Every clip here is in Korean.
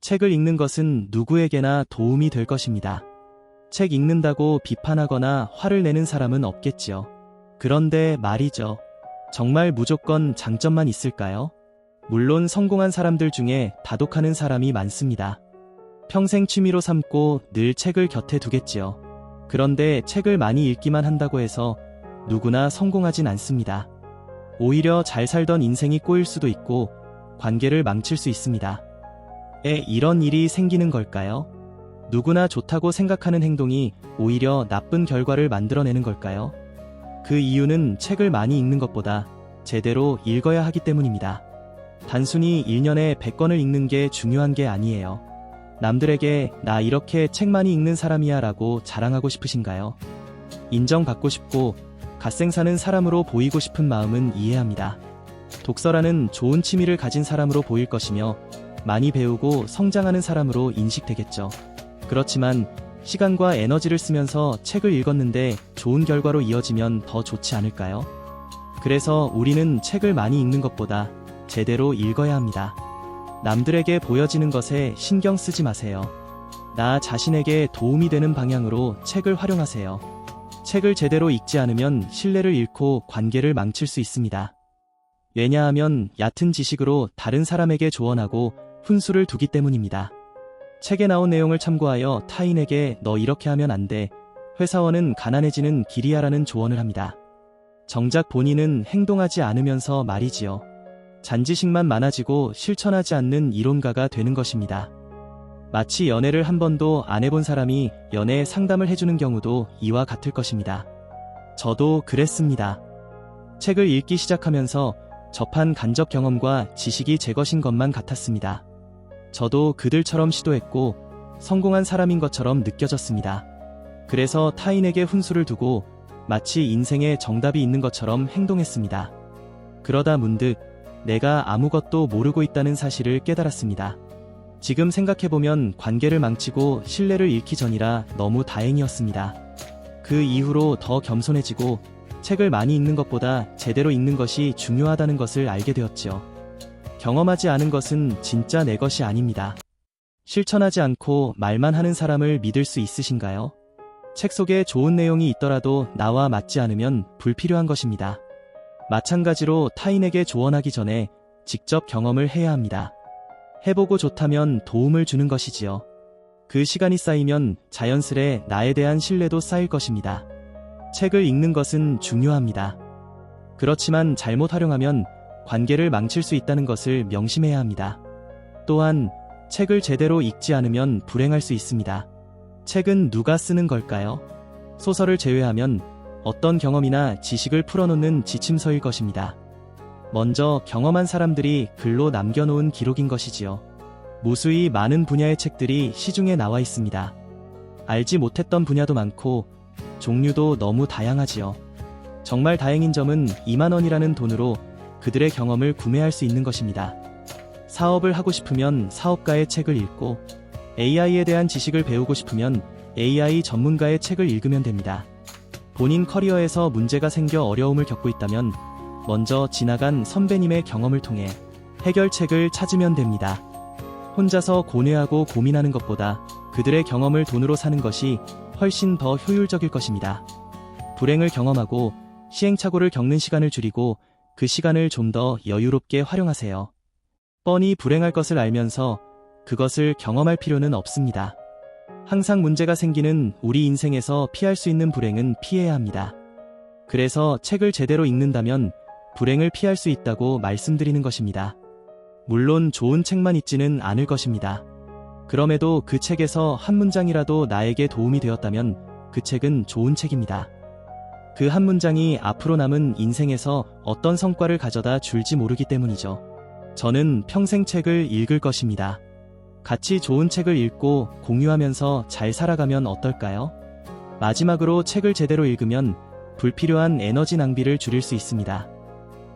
책을 읽는 것은 누구에게나 도움이 될 것입니다. 책 읽는다고 비판하거나 화를 내는 사람은 없겠지요. 그런데 말이죠. 정말 무조건 장점만 있을까요? 물론 성공한 사람들 중에 다독하는 사람이 많습니다. 평생 취미로 삼고 늘 책을 곁에 두겠지요. 그런데 책을 많이 읽기만 한다고 해서 누구나 성공하진 않습니다. 오히려 잘 살던 인생이 꼬일 수도 있고 관계를 망칠 수 있습니다. 이런 일이 생기는 걸까요? 누구나 좋다고 생각하는 행동이 오히려 나쁜 결과를 만들어내는 걸까요? 그 이유는 책을 많이 읽는 것보다 제대로 읽어야 하기 때문입니다. 단순히 1년에 100권을 읽는 게 중요한 게 아니에요. 남들에게 나 이렇게 책 많이 읽는 사람이야 라고 자랑하고 싶으신가요? 인정받고 싶고 갓생 사는 사람으로 보이고 싶은 마음은 이해합니다. 독서라는 좋은 취미를 가진 사람으로 보일 것이며 많이 배우고 성장하는 사람으로 인식되겠죠. 그렇지만 시간과 에너지를 쓰면서 책을 읽었는데 좋은 결과로 이어지면 더 좋지 않을까요? 그래서 우리는 책을 많이 읽는 것보다 제대로 읽어야 합니다. 남들에게 보여지는 것에 신경 쓰지 마세요. 나 자신에게 도움이 되는 방향으로 책을 활용하세요. 책을 제대로 읽지 않으면 신뢰를 잃고 관계를 망칠 수 있습니다. 왜냐하면 얕은 지식으로 다른 사람에게 조언하고 훈수를 두기 때문입니다. 책에 나온 내용을 참고하여 타인에게 너 이렇게 하면 안 돼. 회사원은 가난해지는 길이야라는 조언을 합니다. 정작 본인은 행동하지 않으면서 말이지요. 잔지식만 많아지고 실천하지 않는 이론가가 되는 것입니다. 마치 연애를 한 번도 안 해본 사람이 연애 상담을 해주는 경우도 이와 같을 것입니다. 저도 그랬습니다. 책을 읽기 시작하면서 접한 간접 경험과 지식이 제 것인 것만 같았습니다. 저도 그들처럼 시도했고 성공한 사람인 것처럼 느껴졌습니다. 그래서 타인에게 훈수를 두고 마치 인생에 정답이 있는 것처럼 행동했습니다. 그러다 문득 내가 아무것도 모르고 있다는 사실을 깨달았습니다. 지금 생각해보면 관계를 망치고 신뢰를 잃기 전이라 너무 다행이었습니다. 그 이후로 더 겸손해지고 책을 많이 읽는 것보다 제대로 읽는 것이 중요하다는 것을 알게 되었지요. 경험하지 않은 것은 진짜 내 것이 아닙니다. 실천하지 않고 말만 하는 사람을 믿을 수 있으신가요? 책 속에 좋은 내용이 있더라도 나와 맞지 않으면 불필요한 것입니다. 마찬가지로 타인에게 조언하기 전에 직접 경험을 해야 합니다. 해보고 좋다면 도움을 주는 것이지요. 그 시간이 쌓이면 자연스레 나에 대한 신뢰도 쌓일 것입니다. 책을 읽는 것은 중요합니다. 그렇지만 잘못 활용하면 관계를 망칠 수 있다는 것을 명심해야 합니다. 또한 책을 제대로 읽지 않으면 불행할 수 있습니다. 책은 누가 쓰는 걸까요? 소설을 제외하면 어떤 경험이나 지식을 풀어놓는 지침서일 것입니다. 먼저 경험한 사람들이 글로 남겨놓은 기록인 것이지요. 무수히 많은 분야의 책들이 시중에 나와 있습니다. 알지 못했던 분야도 많고 종류도 너무 다양하지요. 정말 다행인 점은 2만 원이라는 돈으로 그들의 경험을 구매할 수 있는 것입니다. 사업을 하고 싶으면 사업가의 책을 읽고 AI에 대한 지식을 배우고 싶으면 AI 전문가의 책을 읽으면 됩니다. 본인 커리어에서 문제가 생겨 어려움을 겪고 있다면 먼저 지나간 선배님의 경험을 통해 해결책을 찾으면 됩니다. 혼자서 고뇌하고 고민하는 것보다 그들의 경험을 돈으로 사는 것이 훨씬 더 효율적일 것입니다. 불행을 경험하고 시행착오를 겪는 시간을 줄이고 그 시간을 좀 더 여유롭게 활용하세요. 뻔히 불행할 것을 알면서 그것을 경험할 필요는 없습니다. 항상 문제가 생기는 우리 인생에서 피할 수 있는 불행은 피해야 합니다. 그래서 책을 제대로 읽는다면 불행을 피할 수 있다고 말씀드리는 것입니다. 물론 좋은 책만 있지는 않을 것입니다. 그럼에도 그 책에서 한 문장이라도 나에게 도움이 되었다면 그 책은 좋은 책입니다. 그 한 문장이 앞으로 남은 인생에서 어떤 성과를 가져다 줄지 모르기 때문이죠. 저는 평생 책을 읽을 것입니다. 같이 좋은 책을 읽고 공유하면서 잘 살아가면 어떨까요? 마지막으로 책을 제대로 읽으면 불필요한 에너지 낭비를 줄일 수 있습니다.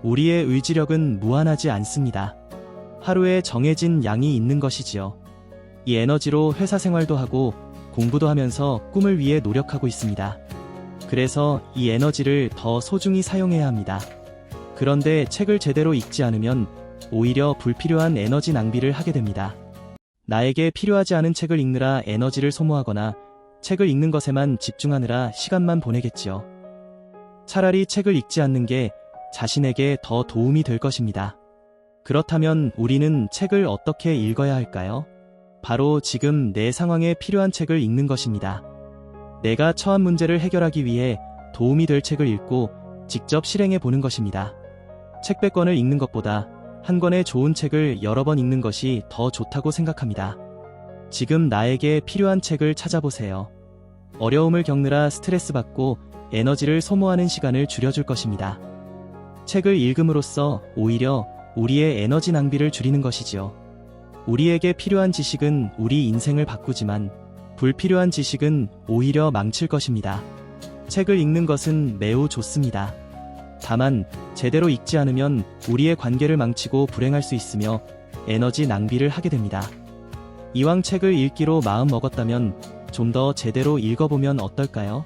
우리의 의지력은 무한하지 않습니다. 하루에 정해진 양이 있는 것이지요. 이 에너지로 회사 생활도 하고 공부도 하면서 꿈을 위해 노력하고 있습니다. 그래서 이 에너지를 더 소중히 사용해야 합니다. 그런데 책을 제대로 읽지 않으면 오히려 불필요한 에너지 낭비를 하게 됩니다. 나에게 필요하지 않은 책을 읽느라 에너지를 소모하거나 책을 읽는 것에만 집중하느라 시간만 보내겠지요. 차라리 책을 읽지 않는 게 자신에게 더 도움이 될 것입니다. 그렇다면 우리는 책을 어떻게 읽어야 할까요? 바로 지금 내 상황에 필요한 책을 읽는 것입니다. 내가 처한 문제를 해결하기 위해 도움이 될 책을 읽고 직접 실행해 보는 것입니다. 책 100권을 읽는 것보다 한 권의 좋은 책을 여러 번 읽는 것이 더 좋다고 생각합니다. 지금 나에게 필요한 책을 찾아보세요. 어려움을 겪느라 스트레스 받고 에너지를 소모하는 시간을 줄여줄 것입니다. 책을 읽음으로써 오히려 우리의 에너지 낭비를 줄이는 것이지요. 우리에게 필요한 지식은 우리 인생을 바꾸지만 불필요한 지식은 오히려 망칠 것입니다. 책을 읽는 것은 매우 좋습니다. 다만 제대로 읽지 않으면 우리의 관계를 망치고 불행할 수 있으며 에너지 낭비를 하게 됩니다. 이왕 책을 읽기로 마음 먹었다면 좀 더 제대로 읽어보면 어떨까요?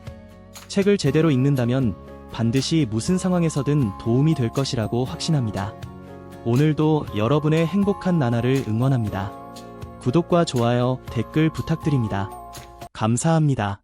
책을 제대로 읽는다면 반드시 무슨 상황에서든 도움이 될 것이라고 확신합니다. 오늘도 여러분의 행복한 나날을 응원합니다. 구독과 좋아요, 댓글 부탁드립니다. 감사합니다.